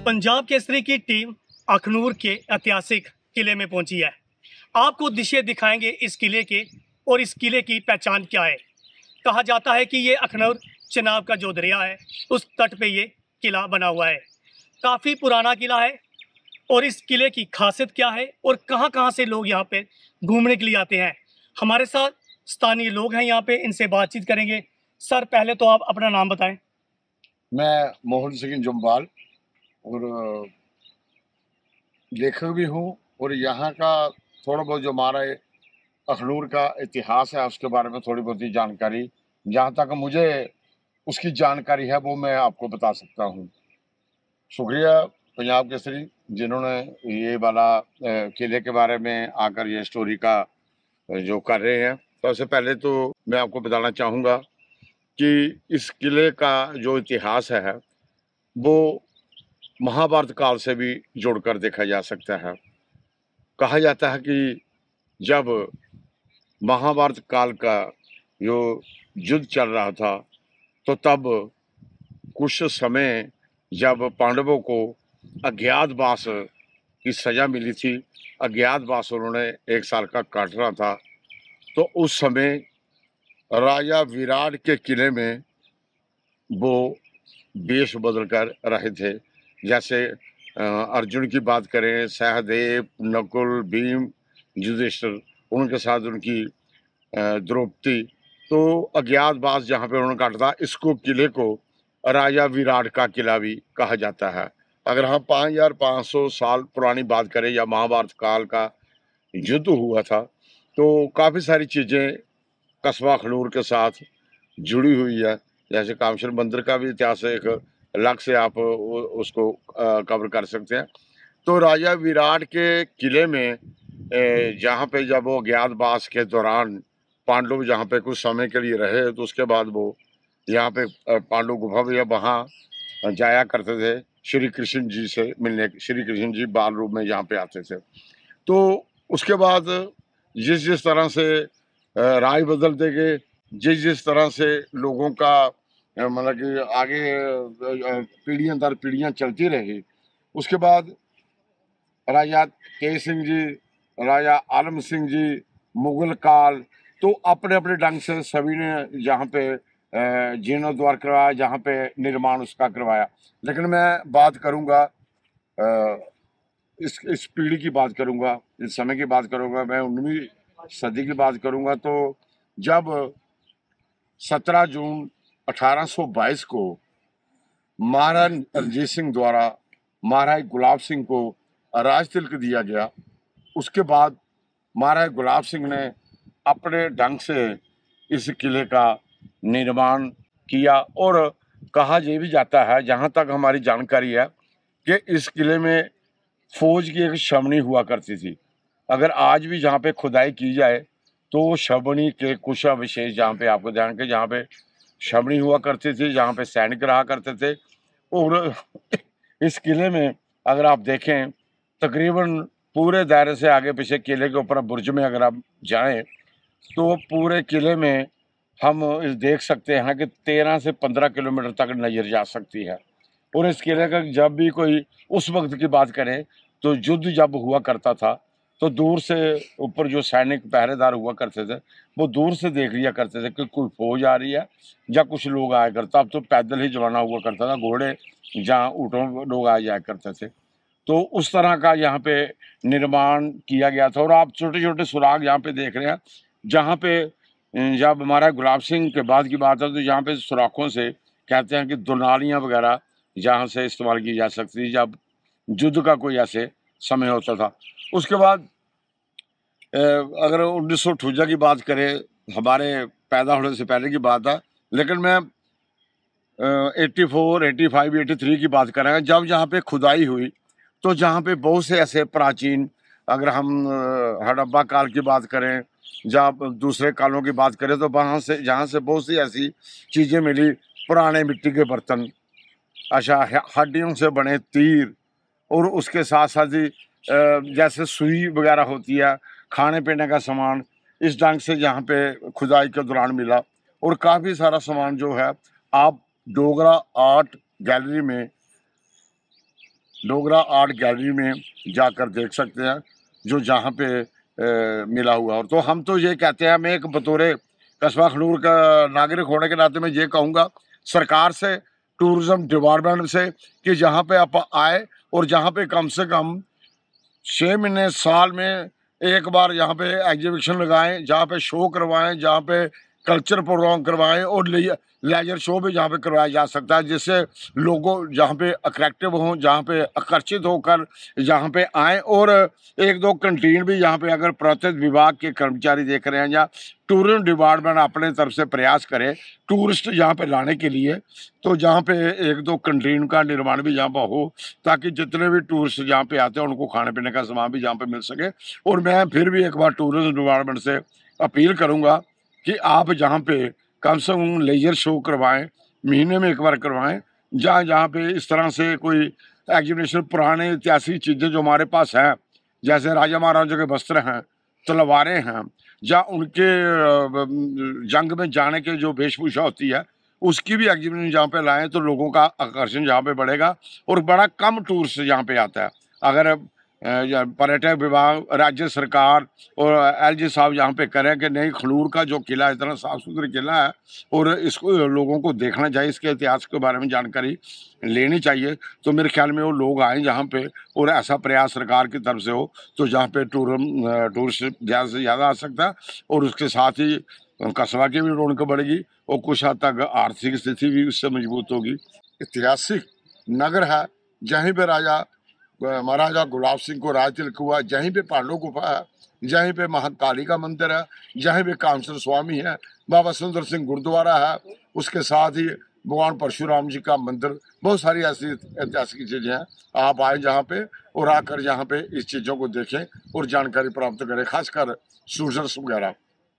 पंजाब केसरी की टीम अखनूर के ऐतिहासिक किले में पहुंची है। आपको दृश्य दिखाएंगे इस किले के और इस किले की पहचान क्या है। कहा जाता है कि ये अखनूर चिनाब का जो दरिया है उस तट पे ये किला बना हुआ है। काफ़ी पुराना किला है और इस किले की खासियत क्या है और कहाँ से लोग यहाँ पे घूमने के लिए आते हैं। हमारे साथ स्थानीय लोग हैं यहाँ पे, इनसे बातचीत करेंगे। सर, पहले तो आप अपना नाम बताएं। मैं मोहन सिंह जुम्बाल और लेखक भी हूँ और यहाँ का थोड़ा बहुत जो हमारा अखनूर का इतिहास है उसके बारे में थोड़ी बहुत ही जानकारी, जहाँ तक मुझे उसकी जानकारी है वो मैं आपको बता सकता हूँ। शुक्रिया पंजाब केसरी जिन्होंने ये वाला किले के बारे में आकर ये स्टोरी का जो कर रहे हैं। सबसे पहले तो मैं आपको बताना चाहूँगा कि इस किले का जो इतिहास है वो महाभारत काल से भी जोड़कर देखा जा सकता है। कहा जाता है कि जब महाभारत काल का जो युद्ध चल रहा था तो तब कुछ समय जब पांडवों को अज्ञातवास की सजा मिली थी, अज्ञातवास उन्होंने 1 साल का काटना था, तो उस समय राजा विराट के किले में वो वेश बदल कर रहे थे। जैसे अर्जुन की बात करें, सहदेव, नकुल, भीम, युधिष्ठिर, उनके साथ उनकी द्रौपदी, तो अज्ञातवास जहाँ पे उन्होंने काटा था, इसको किले को राजा विराट का किला भी कहा जाता है। अगर हम 5500 साल पुरानी बात करें या महाभारत काल का युद्ध हुआ था, तो काफ़ी सारी चीज़ें कस्बा अखनूर के साथ जुड़ी हुई है। जैसे कामेश्वर मंदिर का भी इतिहास एक अलग से आप उसको कवर कर सकते हैं। तो राजा विराट के किले में जहाँ पे जब वो अज्ञातवास के दौरान पांडव जहाँ पे कुछ समय के लिए रहे, तो उसके बाद वो यहाँ पे पांडव गुफा भी वहाँ जाया करते थे श्री कृष्ण जी से मिलने। श्री कृष्ण जी बाल रूप में यहाँ पे आते थे। तो उसके बाद जिस तरह से राय बदलते गए, जिस तरह से लोगों का मतलब कि आगे पीढ़ियां दर पीढ़ियां चलती रही, उसके बाद राजा तेज सिंह जी, राजा आलम सिंह जी, मुगल काल, तो अपने अपने ढंग से सभी ने यहाँ पे जीर्णोद्धार करवाया, जहाँ पे निर्माण उसका करवाया। लेकिन मैं बात करूँगा इस पीढ़ी की बात करूँगा, इस समय की बात करूँगा, मैं 19वीं सदी की बात करूँगा। तो जब 17 जून 1822 को महाराज रणजीत सिंह द्वारा महाराज गुलाब सिंह को राज तिलक दिया गया, उसके बाद महाराज गुलाब सिंह ने अपने ढंग से इस किले का निर्माण किया। और कहा यह भी जाता है, जहाँ तक हमारी जानकारी है, कि इस किले में फौज की एक छावनी हुआ करती थी। अगर आज भी जहाँ पे खुदाई की जाए तो छावनी के कुछ अवशेष जहाँ पे आपको ध्यान के जहाँ पे छावनी हुआ करती थी, जहाँ पे सैनिक रहा करते थे। और इस किले में अगर आप देखें, तकरीबन पूरे दायरे से आगे पीछे किले के ऊपर बुर्ज में अगर आप जाएं तो पूरे किले में हम देख सकते हैं कि 13 से 15 किलोमीटर तक नजर जा सकती है। और इस किले का जब भी कोई उस वक्त की बात करें तो युद्ध जब हुआ करता था तो दूर से ऊपर जो सैनिक पहरेदार हुआ करते थे वो दूर से देख लिया करते थे कि कोई फौज आ रही है या कुछ लोग आया करता। अब तो पैदल ही जमाना हुआ करता था, घोड़े जहाँ ऊँटों लोग आ जाया करते थे। तो उस तरह का यहाँ पे निर्माण किया गया था। और आप छोटे छोटे सुराग यहाँ पे देख रहे हैं, जहाँ पे जब हमारा गुलाब सिंह के बाद की बात है तो यहाँ पे सुराखों से कहते हैं कि दुनालियाँ वगैरह जहाँ से इस्तेमाल की जा सकती थी जब युद्ध का कोई ऐसे समय होता था। उसके बाद अगर 1958 की बात करें, हमारे पैदा होने से पहले की बात है, लेकिन मैं 84, 85, 83 की बात करेंगे, जब जहाँ पे खुदाई हुई तो जहाँ पे बहुत से ऐसे प्राचीन, अगर हम हड़प्पा काल की बात करें, जहाँ दूसरे कालों की बात करें, तो वहाँ से जहाँ से बहुत सी ऐसी चीज़ें मिली, पुराने मिट्टी के बर्तन, अच्छा हड्डियों से बने तीर, और उसके साथ साथ ही जैसे सुई वगैरह होती है, खाने पीने का सामान, इस ढंग से जहाँ पे खुदाई के दौरान मिला। और काफ़ी सारा सामान जो है आप डोगरा आर्ट गैलरी में डोगरा आर्ट गैलरी में जाकर देख सकते हैं, जो जहाँ पे मिला हुआ। और तो हम तो ये कहते हैं, मैं एक बतौर कस्बा अखनूर का नागरिक होने के नाते मैं ये कहूँगा सरकार से, टूरिज्म डिपार्टमेंट से, कि जहाँ पे आप आए और जहाँ पे कम से कम 6 महीने साल में एक बार यहाँ पे एग्जीबिशन लगाएं, जहाँ पे शो करवाएं, जहाँ पे कल्चर प्रोग्राम करवाएं, और लेजर शो भी जहाँ पे करवाया जा सकता है, जिससे लोगों जहाँ पे अट्रैक्टिव हों, जहाँ पे आकर्षित होकर जहाँ पे आएँ। और एक दो कंटीन भी यहाँ पे अगर पुरातत्व विभाग के कर्मचारी देख रहे हैं या टूरिज्म डिपार्टमेंट अपने तरफ से प्रयास करे टूरिस्ट यहाँ पे लाने के लिए, तो जहाँ पे एक दो कंटीन का निर्माण भी यहाँ पर हो, ताकि जितने भी टूरिस्ट यहाँ पे आते हैं उनको खाने पीने का सामान भी यहाँ पे मिल सके। और मैं फिर भी एक बार टूरिज्म डिपार्टमेंट से अपील करूँगा कि आप जहाँ पे कम से कम लेजर शो करवाएं, महीने में एक बार करवाएं, जहाँ पे इस तरह से कोई एग्जीबिशन, पुराने ऐतिहासिक चीज़ें जो हमारे पास हैं, जैसे राजा महाराजा के वस्त्र हैं, तलवारें हैं, या उनके जंग में जाने के जो वेशभूषा होती है, उसकी भी एग्जीबिशन जहाँ पे लाएं तो लोगों का आकर्षण जहाँ पे बढ़ेगा और बड़ा कम टूरिस्ट यहाँ पे आता है। अगर पर्यटक विभाग, राज्य सरकार और एलजी साहब यहाँ पे करें कि नहीं, खनूर का जो किला इतना साफ सुथरा किला है और इसको लोगों को देखना चाहिए, इसके इतिहास के बारे में जानकारी लेनी चाहिए, तो मेरे ख्याल में वो लोग आएँ यहाँ पे और ऐसा प्रयास सरकार की तरफ से हो तो जहाँ पे टूरिस्ट ज़्यादा से ज़्यादा आ सकता है और उसके साथ ही कस्बा की भी रौनक बढ़ेगी और कुछ हद तक आर्थिक स्थिति भी उससे मजबूत होगी। ऐतिहासिक नगर है, जहीं पे महाराजा गुलाब सिंह को राज तिलक हुआ, जहीं पे पांडव गुफा है, जहीं पे महाकाली का मंदिर है, जहीं पे कामसर स्वामी है, बाबा सुंदर सिंह गुरुद्वारा है, उसके साथ ही भगवान परशुराम जी का मंदिर, बहुत सारी ऐसी ऐतिहासिक चीज़ें हैं। आप आए जहाँ पे और आकर यहाँ पे इस चीज़ों को देखें और जानकारी प्राप्त करें, खासकर सूजर्स वगैरह।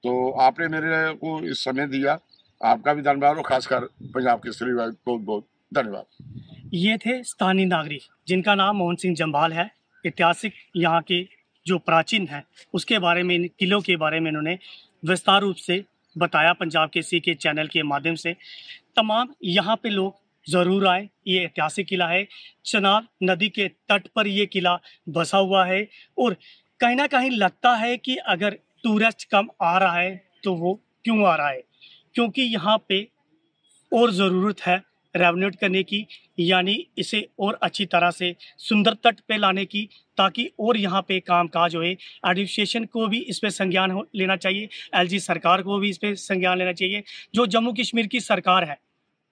तो आपने मेरे को इस समय दिया, आपका भी धन्यवाद और खासकर पंजाब केसरी भाई बहुत बहुत धन्यवाद। ये थे स्थानीय नागरिक जिनका नाम मोहन सिंह जम्वाल है। ऐतिहासिक यहाँ के जो प्राचीन है उसके बारे में, किलों के बारे में इन्होंने विस्तार रूप से बताया पंजाब केसरी के चैनल के माध्यम से। तमाम यहाँ पे लोग ज़रूर आए। ये ऐतिहासिक किला है, चनाब नदी के तट पर ये किला बसा हुआ है और कहीं ना कहीं लगता है कि अगर टूरिस्ट कम आ रहा है तो वो क्यों आ रहा है, क्योंकि यहाँ पे और ज़रूरत है रेवन्यूट करने की, यानी इसे और अच्छी तरह से सुंदर तट पे लाने की, ताकि और यहाँ पे कामकाज होए। एडमिनिस्ट्रेशन को भी इस पे संज्ञान लेना चाहिए, एलजी सरकार को भी इस पे संज्ञान लेना चाहिए, जो जम्मू कश्मीर की सरकार है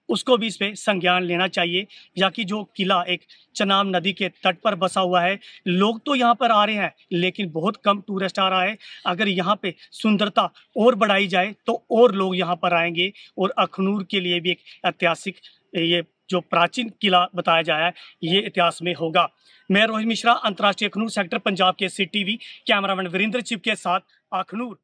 उसको भी इस पे संज्ञान लेना चाहिए। या कि जो किला एक चनाब नदी के तट पर बसा हुआ है, लोग तो यहाँ पर आ रहे हैं लेकिन बहुत कम टूरिस्ट आ रहा है। अगर यहाँ पे सुंदरता और बढ़ाई जाए तो और लोग यहाँ पर आएंगे और अखनूर के लिए भी एक ऐतिहासिक, ये जो प्राचीन किला बताया जाए है, ये इतिहास में होगा। मैं रोहित मिश्रा, अंतर्राष्ट्रीय Akhnoor sector, Punjab Kesari TV, cameraman Virender Chib के साथ अखनूर।